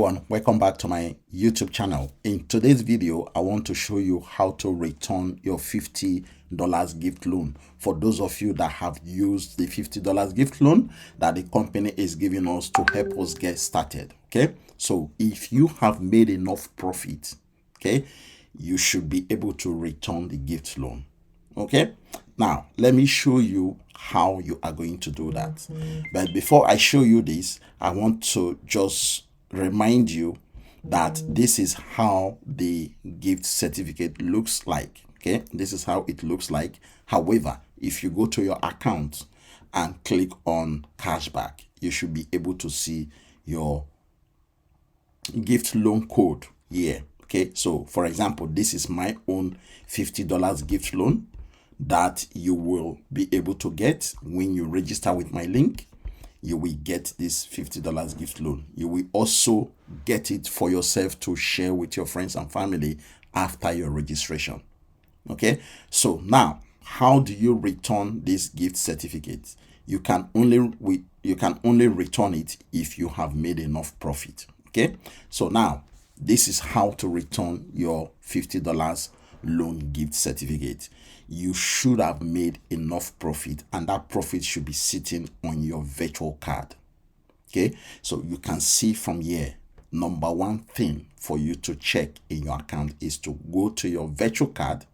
Everyone, welcome back to my YouTube channel. In today's video, I want to show you how to return your $50 gift loan. For those of you that have used the $50 gift loan that the company is giving us to help us get started. Okay, so if you have made enough profit, okay, you should be able to return the gift loan. Okay, now let me show you how you are going to do that. But before I show you this, I want to just remind you that this is how the gift certificate looks like. Okay, this is how it looks like. However, if you go to your account and click on cashback, you should be able to see your gift loan code here. Okay, so for example, this is my own $50 gift loan that you will be able to get when you register with my link. You will get this $50 gift loan. You will also get it for yourself to share with your friends and family after your registration. Okay, so now how do you return this gift certificate? You can only return it if you have made enough profit. Okay, so now this is how to return your $50 loan gift certificate. You should have made enough profit, and that profit should be sitting on your virtual card. Okay, so you can see from here, number one thing for you to check in your account is to go to your virtual card.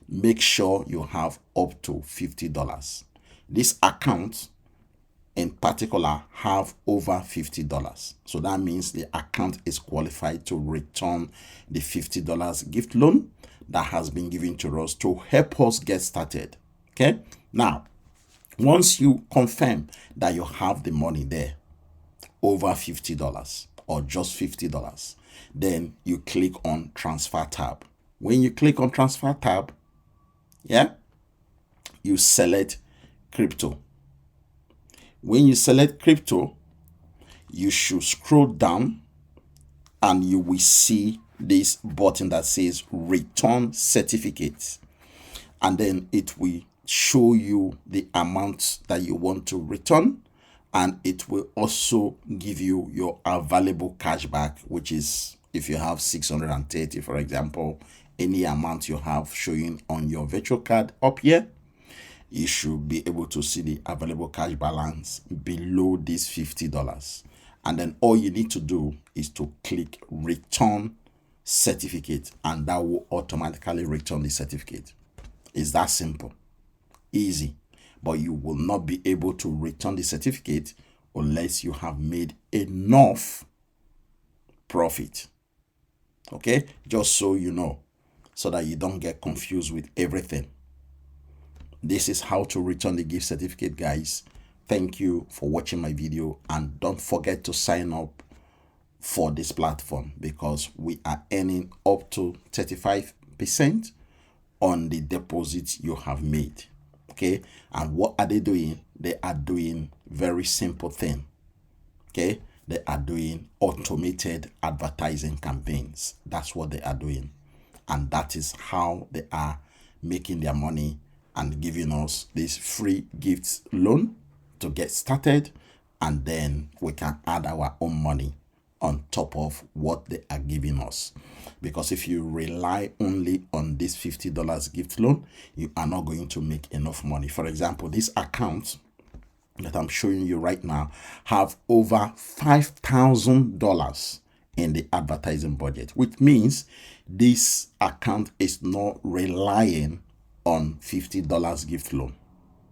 Make sure you have up to $50. This account in particular have over $50. So that means the account is qualified to return the $50 gift loan that has been given to us to help us get started. Okay, now once you confirm that you have the money there, over $50 or just $50, then you click on transfer tab. When you click on transfer tab, you select crypto. When you select crypto, you should scroll down and you will see this button that says return certificates, and then it will show you the amount that you want to return, and it will also give you your available cashback, which is if you have 630, for example, any amount you have showing on your virtual card up here, you should be able to see the available cash balance below this $50. And then all you need to do is to click return certificate, and that will automatically return the certificate. It's that simple, easy. But you will not be able to return the certificate unless you have made enough profit. Okay, just so you know, so that you don't get confused with everything. This is how to return the gift certificate, guys. Thank you for watching my video, and don't forget to sign up for this platform because we are earning up to 35% on the deposits you have made. Okay, and what are they doing? They are doing very simple thing. Okay, they are doing automated advertising campaigns. That's what they are doing, and that is how they are making their money and giving us this free gifts loan to get started, and then we can add our own money on top of what they are giving us. Because if you rely only on this $50 gift loan, you are not going to make enough money. For example, this account that I'm showing you right now have over $5,000 in the advertising budget, which means this account is not relying on $50 gift loan.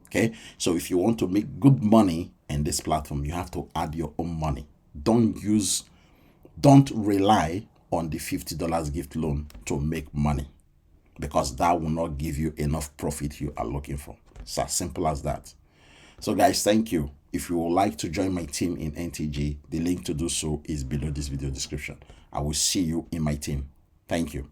Okay, so if you want to make good money in this platform, you have to add your own money. Don't rely on the $50 gift loan to make money, because that will not give you enough profit you are looking for. It's as simple as that. So guys, thank you. If you would like to join my team in NTG, the link to do so is below this video description. I will see you in my team. Thank you.